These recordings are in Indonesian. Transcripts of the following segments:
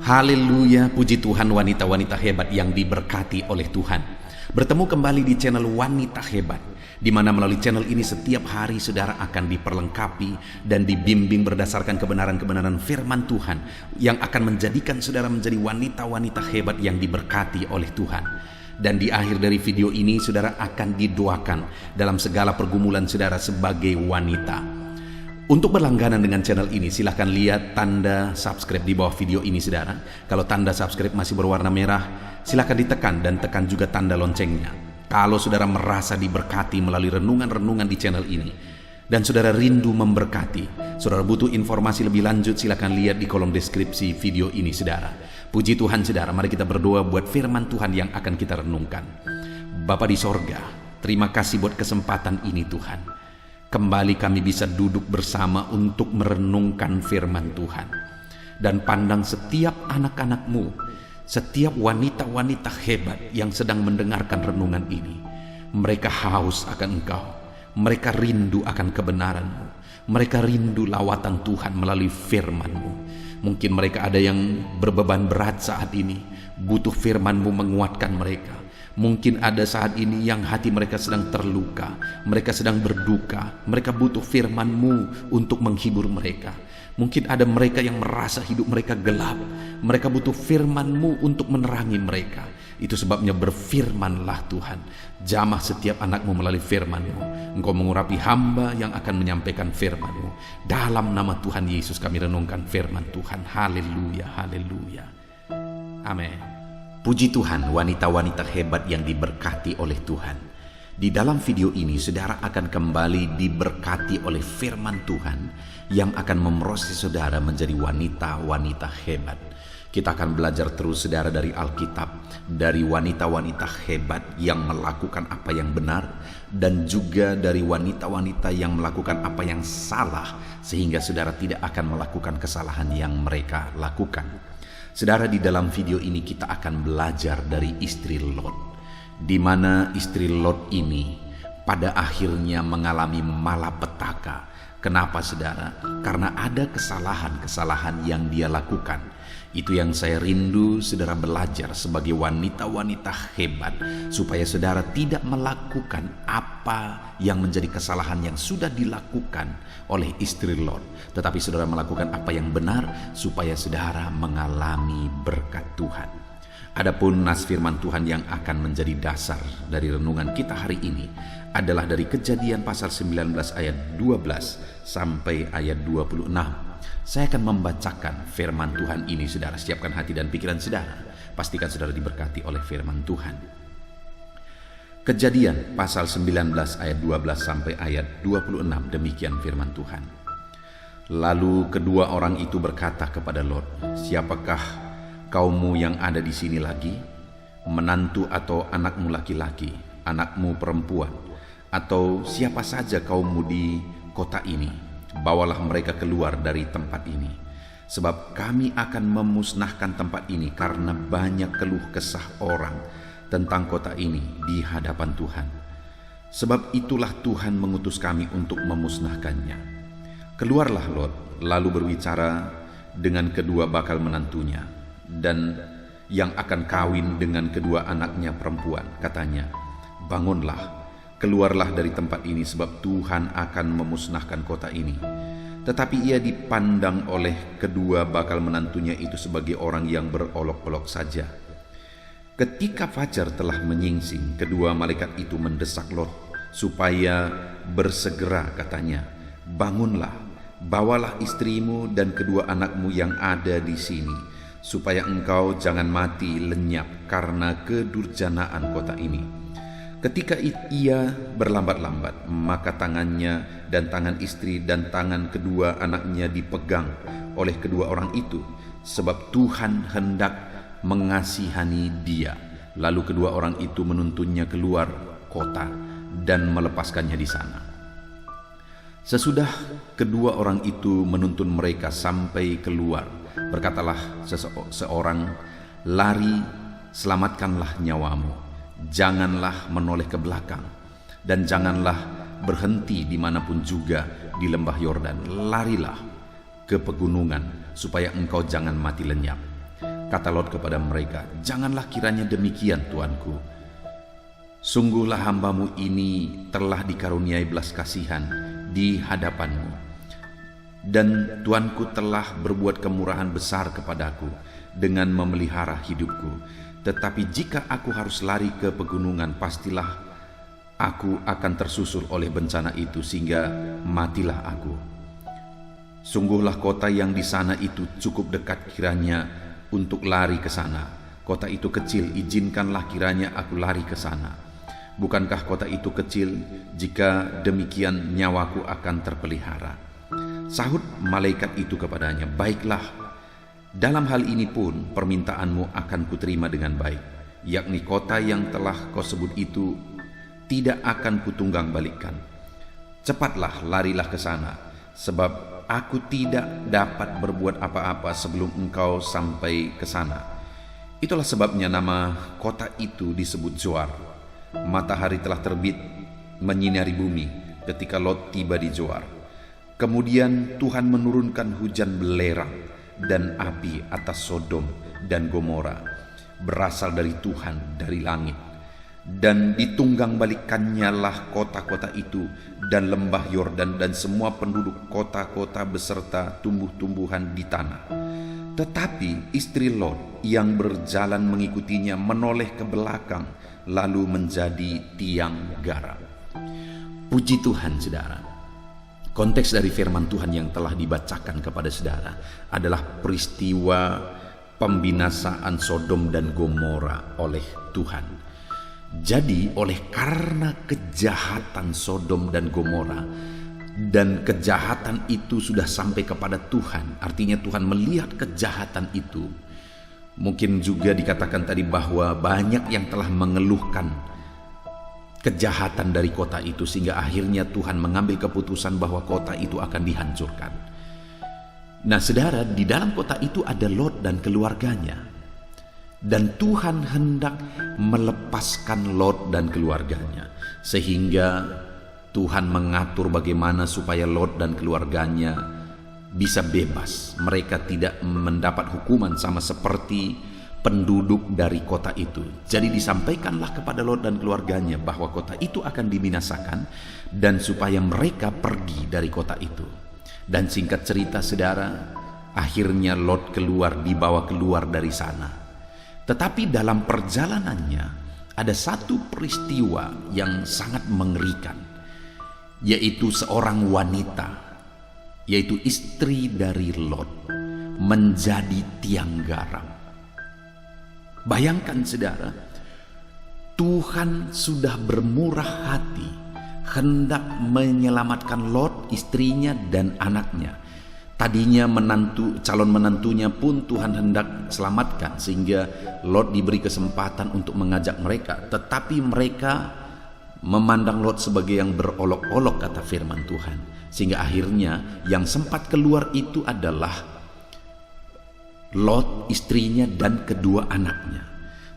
Haleluya, puji Tuhan, wanita-wanita hebat yang diberkati oleh Tuhan. Bertemu kembali di channel Wanita Hebat, di mana melalui channel ini setiap hari saudara akan diperlengkapi dan dibimbing berdasarkan kebenaran-kebenaran firman Tuhan yang akan menjadikan saudara menjadi wanita-wanita hebat yang diberkati oleh Tuhan. Dan di akhir dari video ini saudara akan didoakan dalam segala pergumulan saudara sebagai wanita. Untuk berlangganan dengan channel ini, silahkan lihat tanda subscribe di bawah video ini saudara. Kalau tanda subscribe masih berwarna merah, silahkan ditekan dan tekan juga tanda loncengnya. Kalau saudara merasa diberkati melalui renungan-renungan di channel ini, dan saudara rindu memberkati, saudara butuh informasi lebih lanjut, silahkan lihat di kolom deskripsi video ini saudara. Puji Tuhan saudara, mari kita berdoa buat firman Tuhan yang akan kita renungkan. Bapa di sorga, terima kasih buat kesempatan ini Tuhan. Kembali kami bisa duduk bersama untuk merenungkan firman Tuhan. Dan pandang setiap anak-anak-Mu, setiap wanita-wanita hebat yang sedang mendengarkan renungan ini. Mereka haus akan Engkau, mereka rindu akan kebenaran-Mu, mereka rindu lawatan Tuhan melalui firman-Mu. Mungkin mereka ada yang berbeban berat saat ini, butuh firman-Mu menguatkan mereka. Mungkin ada saat ini yang hati mereka sedang terluka, mereka sedang berduka, mereka butuh firman-Mu untuk menghibur mereka. Mungkin ada mereka yang merasa hidup mereka gelap, mereka butuh firman-Mu untuk menerangi mereka. Itu sebabnya berfirmanlah Tuhan, jamah setiap anak-Mu melalui firman-Mu. Engkau mengurapi hamba yang akan menyampaikan firman-Mu. Dalam nama Tuhan Yesus kami renungkan firman Tuhan. Haleluya, haleluya. Amin. Puji Tuhan, wanita-wanita hebat yang diberkati oleh Tuhan. Di dalam video ini saudara akan kembali diberkati oleh firman Tuhan yang akan memproses saudara menjadi wanita-wanita hebat. Kita akan belajar terus saudara dari Alkitab, dari wanita-wanita hebat yang melakukan apa yang benar, dan juga dari wanita-wanita yang melakukan apa yang salah, sehingga saudara tidak akan melakukan kesalahan yang mereka lakukan. Saudara, di dalam video ini kita akan belajar dari istri Lot, di mana istri Lot ini pada akhirnya mengalami malapetaka. Kenapa saudara? Karena ada kesalahan-kesalahan yang dia lakukan. Itu yang saya rindu saudara belajar sebagai wanita-wanita hebat, supaya saudara tidak melakukan apa yang menjadi kesalahan yang sudah dilakukan oleh istri Lot, tetapi saudara melakukan apa yang benar supaya saudara mengalami berkat Tuhan. Adapun nas firman Tuhan yang akan menjadi dasar dari renungan kita hari ini adalah dari Kejadian pasal 19 ayat 12 sampai ayat 26. Saya akan membacakan firman Tuhan ini saudara. Siapkan hati dan pikiran saudara. Pastikan saudara diberkati oleh firman Tuhan. Kejadian pasal 19 ayat 12 sampai ayat 26, demikian firman Tuhan. Lalu kedua orang itu berkata kepada Lot, "Siapakah kaummu yang ada di sini lagi? Menantu atau anakmu laki-laki, anakmu perempuan, atau siapa saja kaummu di kota ini? Bawalah mereka keluar dari tempat ini, sebab kami akan memusnahkan tempat ini karena banyak keluh kesah orang tentang kota ini di hadapan Tuhan. Sebab itulah Tuhan mengutus kami untuk memusnahkannya." Keluarlah Lot, lalu berbicara dengan kedua bakal menantunya dan yang akan kawin dengan kedua anaknya perempuan. Katanya, "Bangunlah, keluarlah dari tempat ini, sebab Tuhan akan memusnahkan kota ini." Tetapi ia dipandang oleh kedua bakal menantunya itu sebagai orang yang berolok-olok saja. Ketika fajar telah menyingsing, kedua malaikat itu mendesak Lot supaya bersegera. Katanya, "Bangunlah, bawalah istrimu dan kedua anakmu yang ada di sini, supaya engkau jangan mati lenyap karena kedurjanaan kota ini." Ketika ia berlambat-lambat, maka tangannya dan tangan istri dan tangan kedua anaknya dipegang oleh kedua orang itu, sebab Tuhan hendak mengasihani dia. Lalu kedua orang itu menuntunnya keluar kota dan melepaskannya di sana. Sesudah kedua orang itu menuntun mereka sampai keluar, berkatalah seorang, "Lari, selamatkanlah nyawamu. Janganlah menoleh ke belakang, dan janganlah berhenti dimanapun juga di lembah Yordan. Larilah ke pegunungan, supaya engkau jangan mati lenyap." Kata Lot kepada mereka, "Janganlah kiranya demikian, tuanku. Sungguhlah hambamu ini telah dikaruniai belas kasihan di hadapanmu, dan tuanku telah berbuat kemurahan besar kepadaku dengan memelihara hidupku. Tetapi jika aku harus lari ke pegunungan, pastilah aku akan tersusul oleh bencana itu sehingga matilah aku. Sungguhlah kota yang di sana itu cukup dekat kiranya untuk lari ke sana. Kota itu kecil, izinkanlah kiranya aku lari ke sana. Bukankah kota itu kecil? Jika demikian nyawaku akan terpelihara." Sahut malaikat itu kepadanya, "Baiklah, dalam hal ini pun permintaanmu akan kuterima dengan baik, yakni kota yang telah kau sebut itu tidak akan kutunggang balikan. Cepatlah larilah ke sana, sebab aku tidak dapat berbuat apa-apa sebelum engkau sampai ke sana." Itulah sebabnya nama kota itu disebut Zoar. Matahari telah terbit menyinari bumi ketika Lot tiba di Zoar. Kemudian Tuhan menurunkan hujan belerang dan api atas Sodom dan Gomora, berasal dari Tuhan dari langit. Dan ditunggang balikannya lah kota-kota itu dan lembah Yordan dan semua penduduk kota-kota beserta tumbuh-tumbuhan di tanah. Tetapi istri Lot yang berjalan mengikutinya menoleh ke belakang, lalu menjadi tiang garam. Puji Tuhan, saudara. Konteks dari firman Tuhan yang telah dibacakan kepada saudara adalah peristiwa pembinasaan Sodom dan Gomora oleh Tuhan. Jadi karena kejahatan Sodom dan Gomora, dan kejahatan itu sudah sampai kepada Tuhan, artinya Tuhan melihat kejahatan itu. Mungkin juga dikatakan tadi bahwa banyak yang telah mengeluhkan kejahatan dari kota itu, sehingga akhirnya Tuhan mengambil keputusan bahwa kota itu akan dihancurkan. Nah, saudara, di dalam kota itu ada Lot dan keluarganya, dan Tuhan hendak melepaskan Lot dan keluarganya, sehingga Tuhan mengatur bagaimana supaya Lot dan keluarganya bisa bebas. Mereka tidak mendapat hukuman sama seperti penduduk dari kota itu. Jadi disampaikanlah kepada Lot dan keluarganya bahwa kota itu akan dibinasakan dan supaya mereka pergi dari kota itu. Dan singkat cerita, saudara, akhirnya Lot dibawa keluar dari sana. Tetapi dalam perjalanannya ada satu peristiwa yang sangat mengerikan, yaitu seorang wanita, yaitu istri dari Lot, menjadi tiang garam. Bayangkan, saudara, Tuhan sudah bermurah hati hendak menyelamatkan Lot, istrinya dan anaknya. Tadinya calon menantunya pun Tuhan hendak selamatkan, sehingga Lot diberi kesempatan untuk mengajak mereka. Tetapi mereka memandang Lot sebagai yang berolok-olok, kata firman Tuhan. Sehingga akhirnya yang sempat keluar itu adalah Lot, istrinya dan kedua anaknya.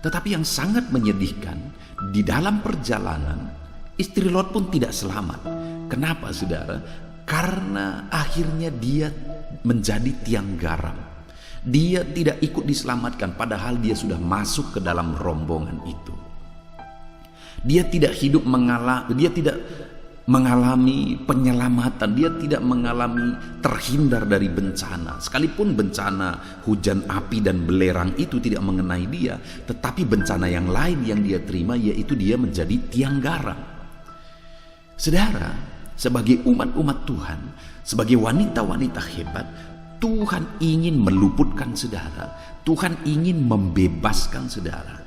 Tetapi yang sangat menyedihkan, di dalam perjalanan istri Lot pun tidak selamat. Kenapa, saudara? Karena akhirnya dia menjadi tiang garam. Dia tidak ikut diselamatkan, padahal dia sudah masuk ke dalam rombongan itu. Dia tidak mengalami penyelamatan, dia tidak mengalami terhindar dari bencana. Sekalipun bencana hujan api dan belerang itu tidak mengenai dia, tetapi bencana yang lain yang dia terima, yaitu dia menjadi tiang garam. Saudara, sebagai umat-umat Tuhan, sebagai wanita-wanita hebat, Tuhan ingin meluputkan saudara, Tuhan ingin membebaskan saudara.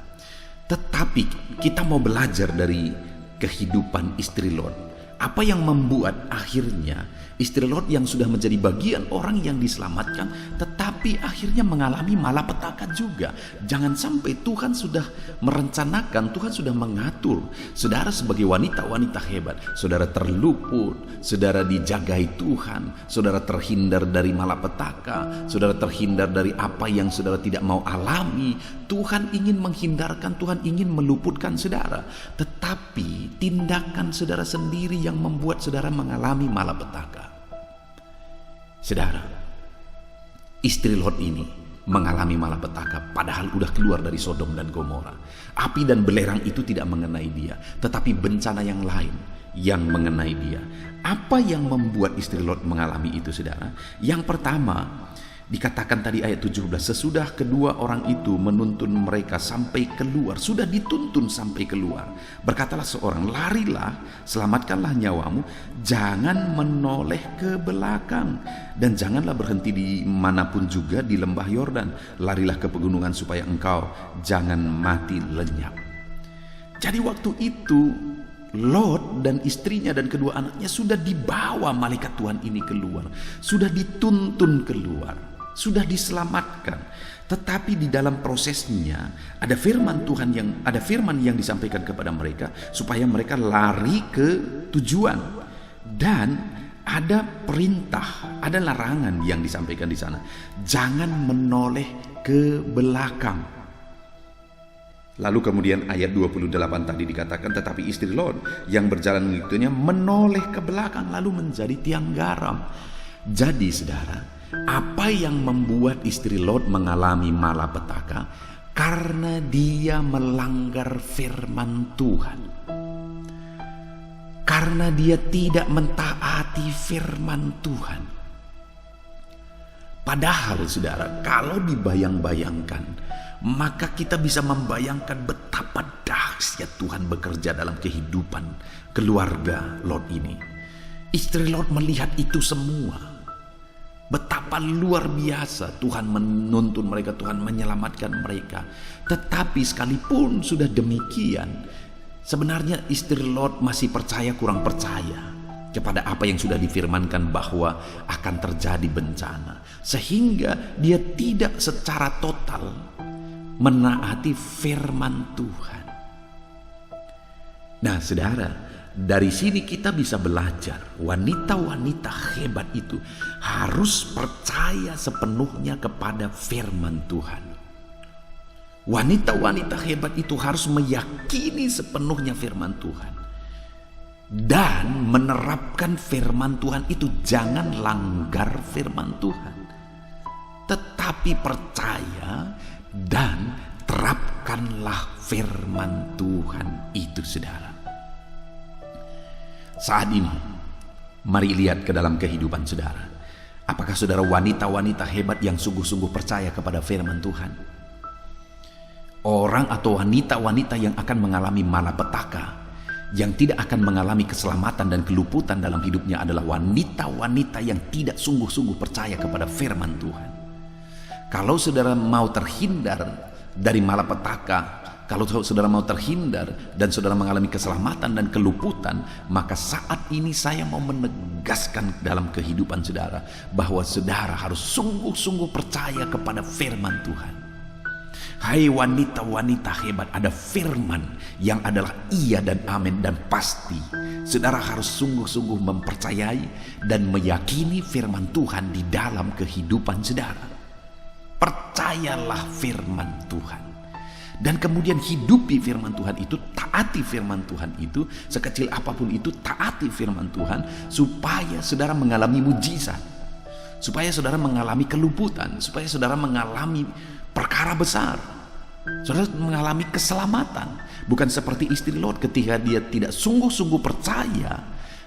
Tetapi kita mau belajar dari kehidupan istri Lot. Apa yang membuat akhirnya istri Lot yang sudah menjadi bagian orang yang diselamatkan, tetapi akhirnya mengalami malapetaka juga. Jangan sampai Tuhan sudah merencanakan, Tuhan sudah mengatur saudara sebagai wanita-wanita hebat, saudara terluput, saudara dijagai Tuhan, saudara terhindar dari malapetaka, saudara terhindar dari apa yang saudara tidak mau alami. Tuhan ingin menghindarkan, Tuhan ingin meluputkan saudara, tetapi tindakan saudara sendiri yang membuat saudara mengalami malapetaka. Saudara, istri Lot ini mengalami malapetaka, padahal udah keluar dari Sodom dan Gomora. Api dan belerang itu tidak mengenai dia, tetapi bencana yang lain yang mengenai dia. Apa yang membuat istri Lot mengalami itu, saudara? Yang pertama, dikatakan tadi ayat 17, sesudah kedua orang itu menuntun mereka sampai keluar, sudah dituntun sampai keluar, berkatalah seorang, larilah, selamatkanlah nyawamu, jangan menoleh ke belakang, dan janganlah berhenti di manapun juga di lembah Yordan, larilah ke pegunungan supaya engkau jangan mati lenyap. Jadi waktu itu Lot dan istrinya dan kedua anaknya sudah dibawa malaikat Tuhan ini keluar, sudah dituntun keluar, sudah diselamatkan. Tetapi di dalam prosesnya ada firman Tuhan yang disampaikan kepada mereka supaya mereka lari ke tujuan, dan ada perintah, ada larangan yang disampaikan di sana. Jangan menoleh ke belakang. Lalu kemudian ayat 28 tadi dikatakan, tetapi istri Lot yang berjalan mengikutinya menoleh ke belakang lalu menjadi tiang garam. Jadi saudara, apa yang membuat istri Lot mengalami malapetaka? Karena dia melanggar firman Tuhan. Karena dia tidak mentaati firman Tuhan. Padahal saudara, kalau dibayang-bayangkan, maka kita bisa membayangkan betapa dahsyat Tuhan bekerja dalam kehidupan keluarga Lot ini. Istri Lot melihat itu semua. Betapa luar biasa Tuhan menuntun mereka, Tuhan menyelamatkan mereka. Tetapi sekalipun sudah demikian, sebenarnya istri Lot masih percaya kurang percaya kepada apa yang sudah difirmankan bahwa akan terjadi bencana. Sehingga dia tidak secara total menaati firman Tuhan. Nah saudara, dari sini kita bisa belajar wanita-wanita hebat itu harus percaya sepenuhnya kepada firman Tuhan. Wanita-wanita hebat itu harus meyakini sepenuhnya firman Tuhan dan menerapkan firman Tuhan itu. Jangan langgar firman Tuhan, tetapi percaya dan terapkanlah firman Tuhan itu, saudara. Saat ini, mari lihat ke dalam kehidupan saudara. Apakah saudara wanita-wanita hebat yang sungguh-sungguh percaya kepada firman Tuhan? Orang atau wanita-wanita yang akan mengalami malapetaka, yang tidak akan mengalami keselamatan dan keluputan dalam hidupnya adalah wanita-wanita yang tidak sungguh-sungguh percaya kepada firman Tuhan. Kalau saudara mau terhindar dari malapetaka, kalau saudara mau terhindar dan saudara mengalami keselamatan dan keluputan, maka saat ini saya mau menegaskan dalam kehidupan saudara bahwa saudara harus sungguh-sungguh percaya kepada firman Tuhan. Hai wanita-wanita hebat, ada firman yang adalah iya dan amin dan pasti. Saudara harus sungguh-sungguh mempercayai dan meyakini firman Tuhan di dalam kehidupan saudara. Percayalah firman Tuhan, dan kemudian hidupi firman Tuhan itu, taati firman Tuhan itu, sekecil apapun itu taati firman Tuhan, supaya saudara mengalami mujizat, supaya saudara mengalami keluputan, supaya saudara mengalami perkara besar, saudara mengalami keselamatan. Bukan seperti istri Lot ketika dia tidak sungguh-sungguh percaya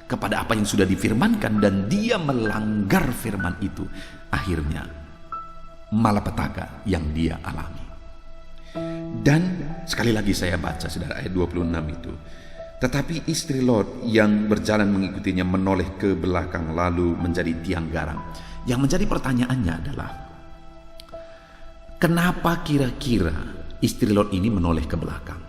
kepada apa yang sudah difirmankan dan dia melanggar firman itu, akhirnya malapetaka yang dia alami. Dan sekali lagi saya baca saudara ayat 26 itu. Tetapi istri Lot yang berjalan mengikutinya menoleh ke belakang lalu menjadi tiang garam. Yang menjadi pertanyaannya adalah, kenapa kira-kira istri Lot ini menoleh ke belakang?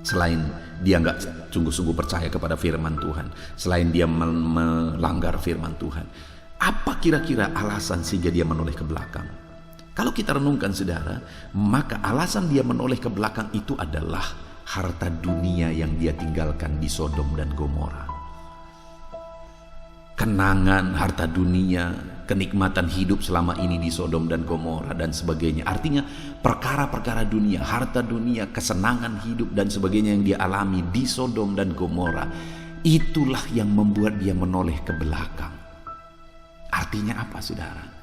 Selain dia nggak sungguh-sungguh percaya kepada firman Tuhan, selain dia melanggar firman Tuhan, apa kira-kira alasan sehingga dia menoleh ke belakang? Kalau kita renungkan saudara, maka alasan dia menoleh ke belakang itu adalah harta dunia yang dia tinggalkan di Sodom dan Gomora. Kenangan harta dunia, kenikmatan hidup selama ini di Sodom dan Gomora dan sebagainya. Artinya perkara-perkara dunia, harta dunia, kesenangan hidup dan sebagainya yang dia alami di Sodom dan Gomora, itulah yang membuat dia menoleh ke belakang. Artinya apa saudara?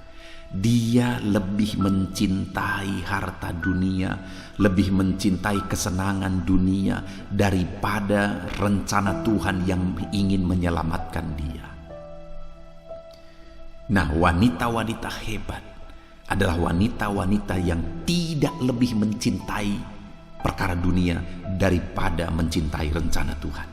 Dia lebih mencintai harta dunia, lebih mencintai kesenangan dunia daripada rencana Tuhan yang ingin menyelamatkan dia. Nah, wanita-wanita hebat adalah wanita-wanita yang tidak lebih mencintai perkara dunia daripada mencintai rencana Tuhan.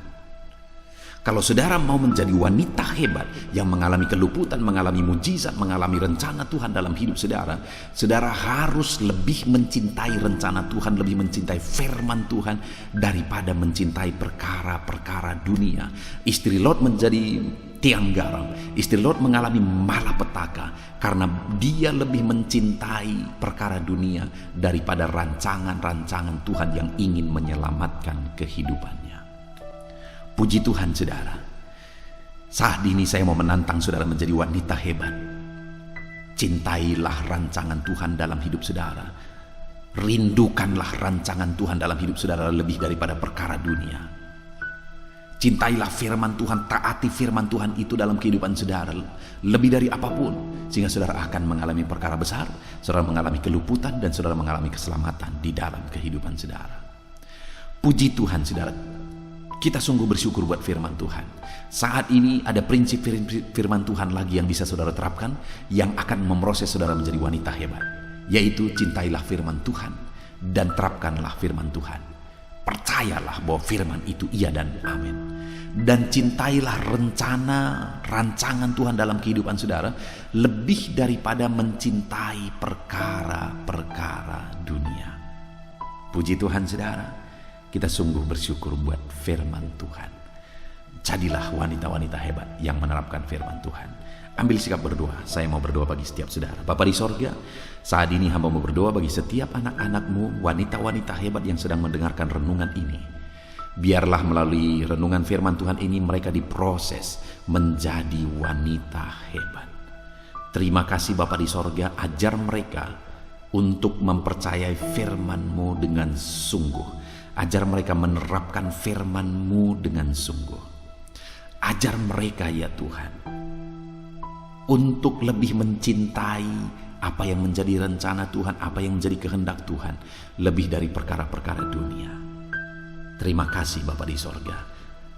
Kalau saudara mau menjadi wanita hebat yang mengalami keluputan, mengalami mujizat, mengalami rencana Tuhan dalam hidup saudara, saudara harus lebih mencintai rencana Tuhan, lebih mencintai firman Tuhan daripada mencintai perkara-perkara dunia. Istri Lot menjadi tiang garam, istri Lot mengalami malapetaka karena dia lebih mencintai perkara dunia daripada rancangan-rancangan Tuhan yang ingin menyelamatkan kehidupannya. Puji Tuhan saudara, saat ini saya mau menantang saudara menjadi wanita hebat. Cintailah rancangan Tuhan dalam hidup saudara. Rindukanlah rancangan Tuhan dalam hidup saudara lebih daripada perkara dunia. Cintailah firman Tuhan, taati firman Tuhan itu dalam kehidupan saudara lebih dari apapun, sehingga saudara akan mengalami perkara besar, saudara mengalami keluputan, dan saudara mengalami keselamatan di dalam kehidupan saudara. Puji Tuhan saudara, kita sungguh bersyukur buat firman Tuhan. Saat ini ada prinsip firman Tuhan lagi yang bisa saudara terapkan, yang akan memproses saudara menjadi wanita hebat, yaitu cintailah firman Tuhan dan terapkanlah firman Tuhan. Percayalah bahwa firman itu iya dan amin. Dan cintailah rancangan Tuhan dalam kehidupan saudara lebih daripada mencintai perkara-perkara dunia. Puji Tuhan saudara, kita sungguh bersyukur buat firman Tuhan. Jadilah wanita-wanita hebat yang menerapkan firman Tuhan. Ambil sikap berdoa. Saya mau berdoa bagi setiap saudara. Bapa di sorga, saat ini hamba mau berdoa bagi setiap anak-anakmu, wanita-wanita hebat yang sedang mendengarkan renungan ini. Biarlah melalui renungan firman Tuhan ini mereka diproses menjadi wanita hebat. Terima kasih Bapa di sorga, ajar mereka untuk mempercayai firman-Mu dengan sungguh. Ajar mereka menerapkan firman-Mu dengan sungguh. Ajar mereka ya Tuhan, untuk lebih mencintai apa yang menjadi rencana Tuhan, apa yang menjadi kehendak Tuhan, lebih dari perkara-perkara dunia. Terima kasih Bapa di sorga.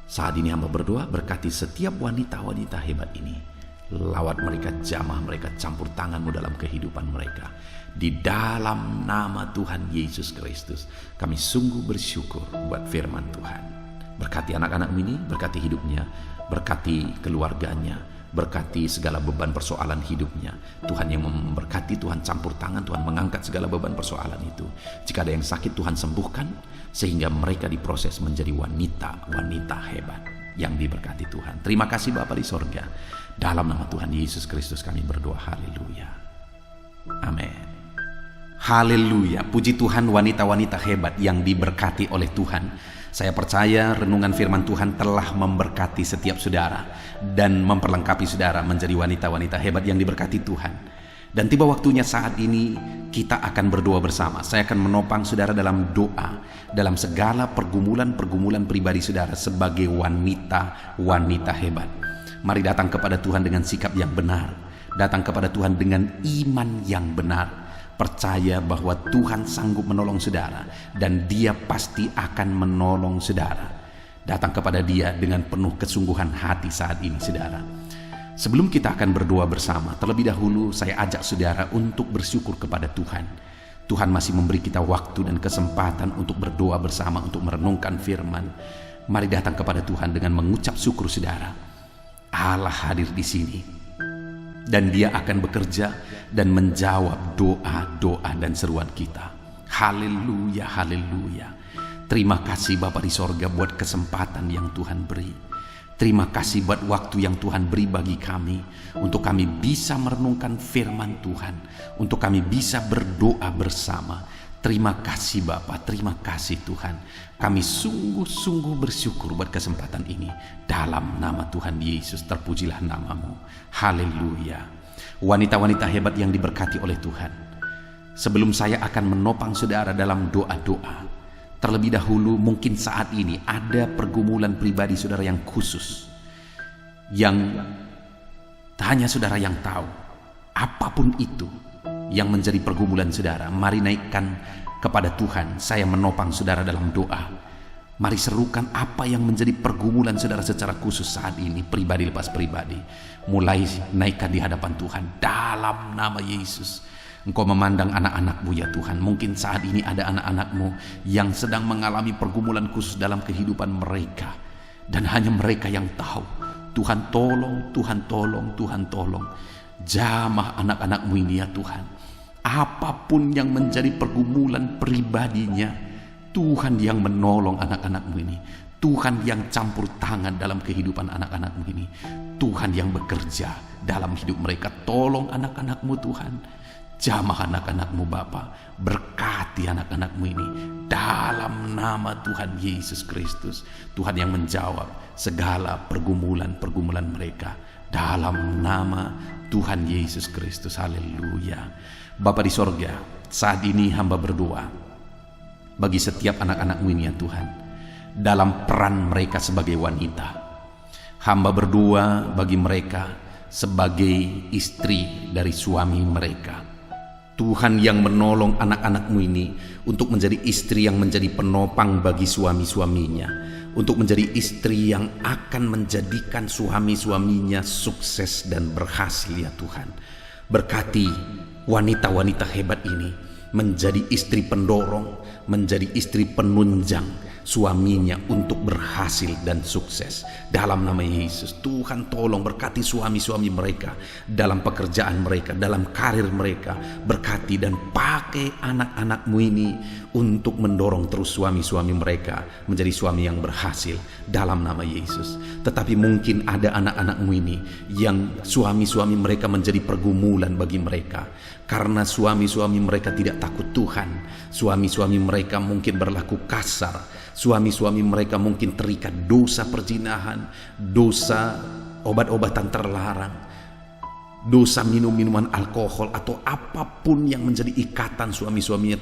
Saat ini hamba berdoa, berkati setiap wanita-wanita hebat ini. Lawat mereka, jamah mereka, campur tangan-Mu dalam kehidupan mereka. Di dalam nama Tuhan Yesus Kristus, kami sungguh bersyukur buat firman Tuhan. Berkati anak-anak ini, berkati hidupnya, berkati keluarganya, berkati segala beban persoalan hidupnya. Tuhan yang memberkati, Tuhan campur tangan, Tuhan mengangkat segala beban persoalan itu. Jika ada yang sakit, Tuhan sembuhkan, sehingga mereka diproses menjadi wanita-wanita hebat yang diberkati Tuhan. Terima kasih Bapa di sorga. Dalam nama Tuhan Yesus Kristus kami berdoa. Haleluya. Amin. Haleluya, puji Tuhan, wanita-wanita hebat yang diberkati oleh Tuhan. Saya percaya renungan firman Tuhan telah memberkati setiap saudara dan memperlengkapi saudara menjadi wanita-wanita hebat yang diberkati Tuhan. Dan tiba waktunya saat ini kita akan berdoa bersama. Saya akan menopang saudara dalam doa, dalam segala pergumulan-pergumulan pribadi saudara sebagai wanita-wanita hebat. Mari datang kepada Tuhan dengan sikap yang benar, datang kepada Tuhan dengan iman yang benar. Percaya bahwa Tuhan sanggup menolong saudara dan Dia pasti akan menolong saudara. Datang kepada Dia dengan penuh kesungguhan hati saat ini saudara. Sebelum kita akan berdoa bersama, terlebih dahulu saya ajak saudara untuk bersyukur kepada Tuhan. Tuhan masih memberi kita waktu dan kesempatan untuk berdoa bersama, untuk merenungkan firman. Mari datang kepada Tuhan dengan mengucap syukur saudara. Allah hadir di sini. Dan Dia akan bekerja dan menjawab doa-doa dan seruan kita. Haleluya, haleluya. Terima kasih Bapa di sorga buat kesempatan yang Tuhan beri. Terima kasih buat waktu yang Tuhan beri bagi kami, untuk kami bisa merenungkan firman Tuhan, untuk kami bisa berdoa bersama. Terima kasih Bapa, terima kasih Tuhan. Kami sungguh-sungguh bersyukur buat kesempatan ini. Dalam nama Tuhan Yesus, terpujilah nama-Mu. Haleluya. Wanita-wanita hebat yang diberkati oleh Tuhan. Sebelum saya akan menopang saudara dalam doa-doa, terlebih dahulu mungkin saat ini ada pergumulan pribadi saudara yang khusus, yang hanya saudara yang tahu. Apapun itu yang menjadi pergumulan saudara, mari naikkan kepada Tuhan. Saya menopang saudara dalam doa. Mari serukan apa yang menjadi pergumulan saudara secara khusus saat ini, pribadi lepas pribadi. Mulai naikkan di hadapan Tuhan dalam nama Yesus. Engkau memandang anak-anakmu ya Tuhan. Mungkin saat ini ada anak-anakmu yang sedang mengalami pergumulan khusus dalam kehidupan mereka. Dan hanya mereka yang tahu. Tuhan tolong, Tuhan tolong, Tuhan tolong. Jamah anak-anakmu ini ya Tuhan. Apapun yang menjadi pergumulan pribadinya, Tuhan yang menolong anak-anakmu ini. Tuhan yang campur tangan dalam kehidupan anak-anakmu ini. Tuhan yang bekerja dalam hidup mereka. Tolong anak-anakmu Tuhan. Jamah anak-anakmu Bapa. Berkati anak-anakmu ini dalam nama Tuhan Yesus Kristus. Tuhan yang menjawab segala pergumulan-pergumulan mereka dalam nama Tuhan Yesus Kristus. Haleluya. Bapa di sorga, saat ini hamba berdoa bagi setiap anak-anakmu ini ya Tuhan, dalam peran mereka sebagai wanita. Hamba berdoa bagi mereka sebagai istri dari suami mereka. Tuhan yang menolong anak-anakmu ini untuk menjadi istri yang menjadi penopang bagi suami-suaminya, untuk menjadi istri yang akan menjadikan suami-suaminya sukses dan berhasil ya Tuhan. Berkati wanita-wanita hebat ini menjadi istri pendorong, menjadi istri penunjang suaminya untuk berhasil dan sukses dalam nama Yesus. Tuhan tolong berkati suami-suami mereka dalam pekerjaan mereka, dalam karir mereka. Berkati dan pakai anak-anakmu ini untuk mendorong terus suami-suami mereka menjadi suami yang berhasil dalam nama Yesus. Tetapi mungkin ada anak-anakmu ini yang suami-suami mereka menjadi pergumulan bagi mereka karena suami-suami mereka tidak takut Tuhan. Suami-suami mereka mungkin berlaku kasar. Suami-suami mereka mungkin terikat dosa perzinahan, dosa obat-obatan terlarang, dosa minum-minuman alkohol, atau apapun yang menjadi ikatan suami-suaminya.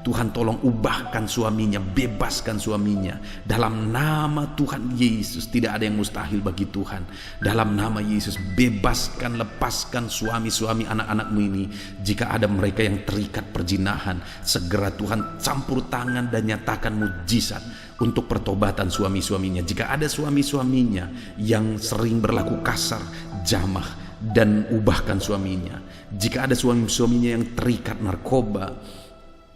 Tuhan tolong ubahkan suaminya, bebaskan suaminya dalam nama Tuhan Yesus. Tidak ada yang mustahil bagi Tuhan. Dalam nama Yesus, bebaskan, lepaskan suami-suami anak-anakmu ini. Jika ada mereka yang terikat perzinahan, segera Tuhan campur tangan dan nyatakan mujizat untuk pertobatan suami-suaminya. Jika ada suami-suaminya yang sering berlaku kasar, jamah dan ubahkan suaminya. Jika ada suami-suaminya yang terikat narkoba,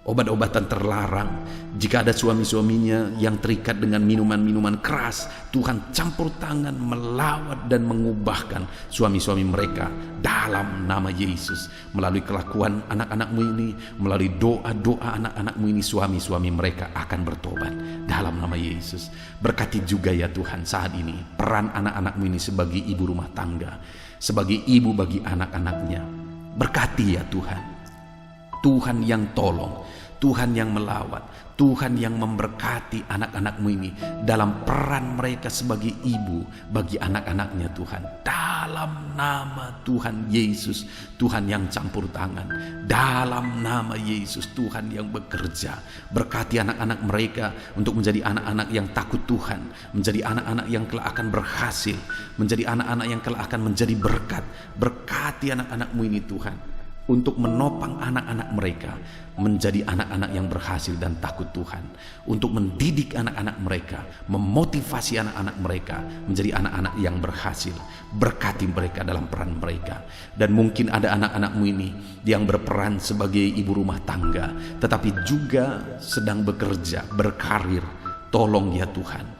obat-obatan terlarang, jika ada suami-suaminya yang terikat dengan minuman-minuman keras, Tuhan campur tangan melawat dan mengubahkan suami-suami mereka dalam nama Yesus. Melalui kelakuan anak-anakmu ini, melalui doa-doa anak-anakmu ini, suami-suami mereka akan bertobat dalam nama Yesus. Berkati juga ya Tuhan saat ini peran anak-anakmu ini sebagai ibu rumah tangga, sebagai ibu bagi anak-anaknya. Berkati ya Tuhan. Tuhan yang tolong, Tuhan yang melawat, Tuhan yang memberkati anak-anakmu ini dalam peran mereka sebagai ibu bagi anak-anaknya Tuhan. Dalam nama Tuhan Yesus, Tuhan yang campur tangan. Dalam nama Yesus, Tuhan yang bekerja. Berkati anak-anak mereka untuk menjadi anak-anak yang takut Tuhan, menjadi anak-anak yang kelak akan berhasil, menjadi anak-anak yang kelak akan menjadi berkat. Berkati anak-anakmu ini Tuhan, untuk menopang anak-anak mereka menjadi anak-anak yang berhasil dan takut Tuhan, untuk mendidik anak-anak mereka, memotivasi anak-anak mereka menjadi anak-anak yang berhasil. Berkati mereka dalam peran mereka. Dan mungkin ada anak-anakmu ini yang berperan sebagai ibu rumah tangga, tetapi juga sedang bekerja, berkarir. Tolong ya Tuhan,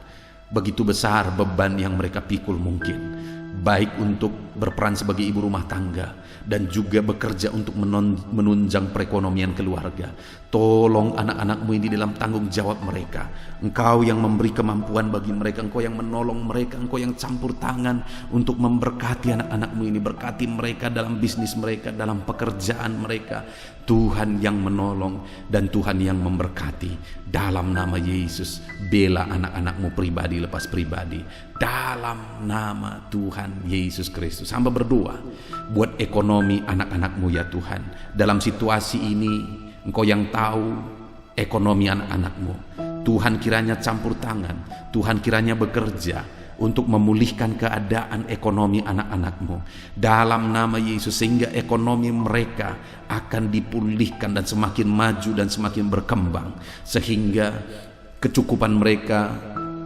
begitu besar beban yang mereka pikul mungkin, baik untuk berperan sebagai ibu rumah tangga dan juga bekerja untuk menunjang perekonomian keluarga. Tolong anak-anakmu ini dalam tanggung jawab mereka. Engkau yang memberi kemampuan bagi mereka, Engkau yang menolong mereka, Engkau yang campur tangan untuk memberkati anak-anakmu ini. Berkati mereka dalam bisnis mereka, dalam pekerjaan mereka. Tuhan yang menolong dan Tuhan yang memberkati. Dalam nama Yesus, bela anak-anakmu pribadi lepas pribadi. Dalam nama Tuhan Yesus Kristus, hamba berdoa buat ekonomi anak-anakmu ya Tuhan. Dalam situasi ini, Engkau yang tahu ekonomi anak-anakmu. Tuhan kiranya campur tangan, Tuhan kiranya bekerja. untuk memulihkan keadaan ekonomi anak-anakmu dalam nama Yesus, sehingga ekonomi mereka akan dipulihkan dan semakin maju dan semakin berkembang, sehingga kecukupan mereka,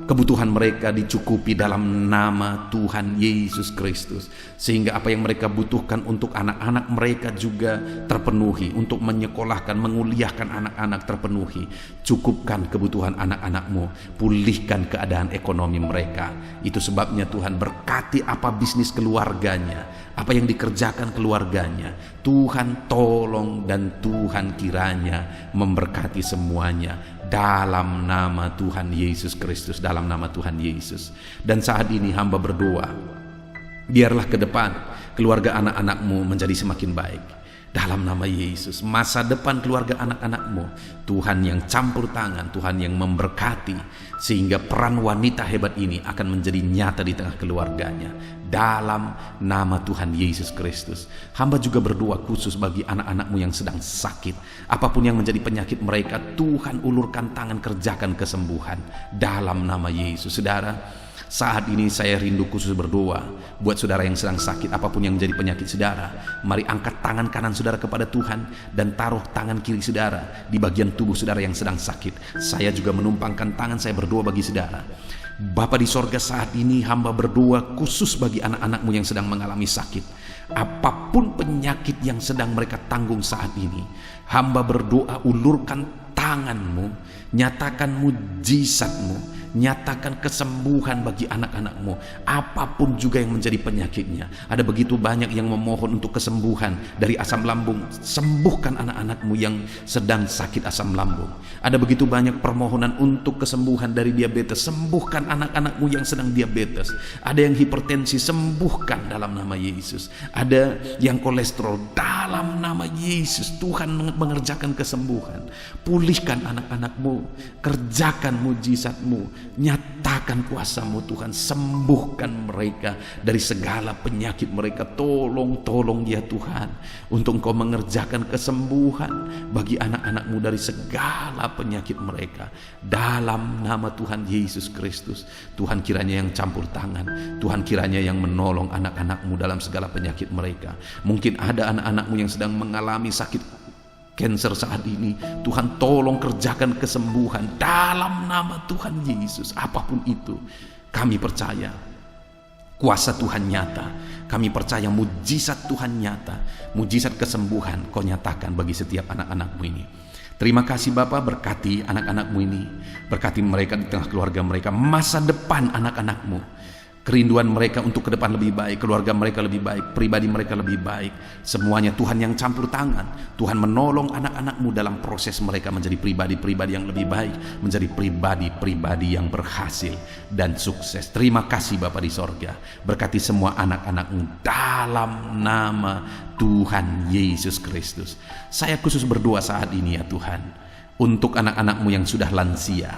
kebutuhan mereka dicukupi dalam nama Tuhan Yesus Kristus, sehingga apa yang mereka butuhkan untuk anak-anak mereka juga terpenuhi, untuk menyekolahkan, menguliahkan anak-anak terpenuhi. Cukupkan kebutuhan anak-anakmu, pulihkan keadaan ekonomi mereka. Itu sebabnya Tuhan berkati apa bisnis keluarganya, apa yang dikerjakan keluarganya. Tuhan tolong dan Tuhan kiranya memberkati semuanya dalam nama Tuhan Yesus Kristus, dalam nama Tuhan Yesus. Dan saat ini hamba berdoa, biarlah ke depan keluarga anak-anakmu menjadi semakin baik dalam nama Yesus. Masa depan keluarga anak-anakmu, Tuhan yang campur tangan, Tuhan yang memberkati, sehingga peran wanita hebat ini akan menjadi nyata di tengah keluarganya dalam nama Tuhan Yesus Kristus. Hamba juga berdoa khusus bagi anak-anakmu yang sedang sakit, apapun yang menjadi penyakit mereka, Tuhan ulurkan tangan, kerjakan kesembuhan dalam nama Yesus. Saudara, saat ini saya rindu khusus berdoa buat saudara yang sedang sakit, apapun yang menjadi penyakit saudara. Mari angkat tangan kanan saudara kepada Tuhan dan taruh tangan kiri saudara di bagian tubuh saudara yang sedang sakit. Saya juga menumpangkan tangan saya berdoa bagi saudara. Bapa di sorga, saat ini hamba berdoa khusus bagi anak-anakmu yang sedang mengalami sakit. Apapun penyakit yang sedang mereka tanggung saat ini, hamba berdoa ulurkan tanganmu, nyatakan mujizatmu, nyatakan kesembuhan bagi anak-anakmu, apapun juga yang menjadi penyakitnya. Ada begitu banyak yang memohon untuk kesembuhan dari asam lambung. Sembuhkan anak-anakmu yang sedang sakit asam lambung. Ada begitu banyak permohonan untuk kesembuhan dari diabetes. Sembuhkan anak-anakmu yang sedang diabetes. Ada yang hipertensi, sembuhkan dalam nama Yesus. Ada yang kolesterol, dalam nama Yesus Tuhan mengerjakan kesembuhan. Pulihkan anak-anakmu, kerjakan mujizatmu, nyatakan kuasamu Tuhan, sembuhkan mereka dari segala penyakit mereka. Tolong ya Tuhan, untuk Engkau mengerjakan kesembuhan bagi anak-anakmu dari segala penyakit mereka dalam nama Tuhan Yesus Kristus. Tuhan kiranya yang campur tangan, Tuhan kiranya yang menolong anak-anakmu dalam segala penyakit mereka. Mungkin ada anak-anakmu yang sedang mengalami sakit cancer saat ini, Tuhan tolong kerjakan kesembuhan dalam nama Tuhan Yesus. Apapun itu, kami percaya kuasa Tuhan nyata, kami percaya mujizat Tuhan nyata, mujizat kesembuhan Kau nyatakan bagi setiap anak-anakmu ini. Terima kasih Bapa, berkati anak-anakmu ini, berkati mereka di tengah keluarga mereka, masa depan anak-anakmu, kerinduan mereka untuk ke depan lebih baik, keluarga mereka lebih baik, pribadi mereka lebih baik. Semuanya Tuhan yang campur tangan. Tuhan menolong anak-anakmu dalam proses mereka menjadi pribadi-pribadi yang lebih baik, menjadi pribadi-pribadi yang berhasil dan sukses. Terima kasih Bapa di sorga. Berkati semua anak-anakmu dalam nama Tuhan Yesus Kristus. Saya khusus berdoa saat ini ya Tuhan, untuk anak-anakmu yang sudah lansia.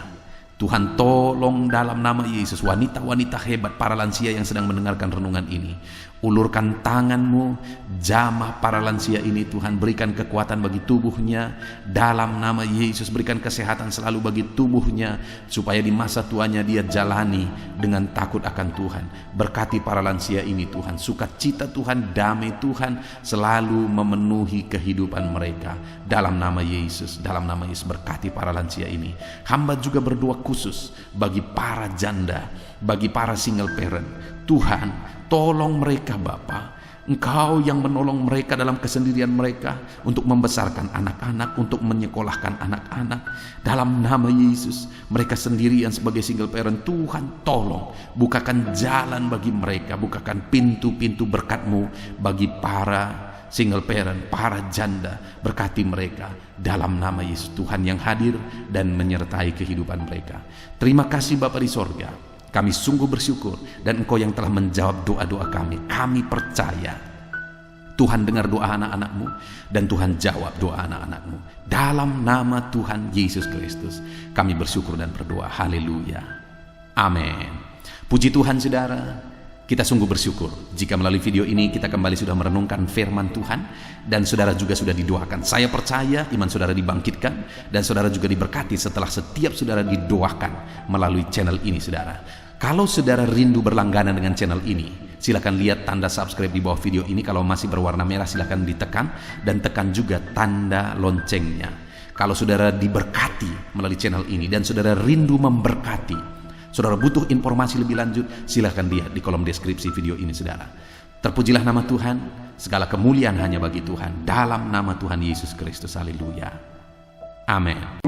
Tuhan tolong dalam nama Yesus wanita-wanita hebat, para lansia yang sedang mendengarkan renungan ini. Ulurkan tanganmu, jamah para lansia ini Tuhan, berikan kekuatan bagi tubuhnya dalam nama Yesus. Berikan kesehatan selalu bagi tubuhnya, supaya di masa tuanya dia jalani dengan takut akan Tuhan. Berkati para lansia ini Tuhan, sukacita Tuhan, damai Tuhan selalu memenuhi kehidupan mereka dalam nama Yesus. Dalam nama Yesus berkati para lansia ini. Hamba juga berdoa khusus bagi para janda, bagi para single parent. Tuhan tolong mereka Bapa. Engkau yang menolong mereka dalam kesendirian mereka, untuk membesarkan anak-anak, untuk menyekolahkan anak-anak dalam nama Yesus. Mereka sendirian sebagai single parent, Tuhan tolong bukakan jalan bagi mereka, bukakan pintu-pintu berkat-Mu bagi para single parent, para janda. Berkati mereka dalam nama Yesus, Tuhan yang hadir dan menyertai kehidupan mereka. Terima kasih Bapa di sorga. Kami sungguh bersyukur, dan Engkau yang telah menjawab doa-doa kami. Kami percaya Tuhan dengar doa anak-anakmu, dan Tuhan jawab doa anak-anakmu. Dalam nama Tuhan Yesus Kristus kami bersyukur dan berdoa. Haleluya, amin. Puji Tuhan saudara. Kita sungguh bersyukur jika melalui video ini kita kembali sudah merenungkan firman Tuhan, dan saudara juga sudah didoakan. Saya percaya iman saudara dibangkitkan, dan saudara juga diberkati setelah setiap saudara didoakan melalui channel ini saudara. Kalau saudara rindu berlangganan dengan channel ini, silakan lihat tanda subscribe di bawah video ini. Kalau masih berwarna merah silakan ditekan, dan tekan juga tanda loncengnya. Kalau saudara diberkati melalui channel ini dan saudara rindu memberkati, saudara butuh informasi lebih lanjut, silakan lihat di kolom deskripsi video ini saudara. Terpujilah nama Tuhan, segala kemuliaan hanya bagi Tuhan, dalam nama Tuhan Yesus Kristus. Haleluya. Amin.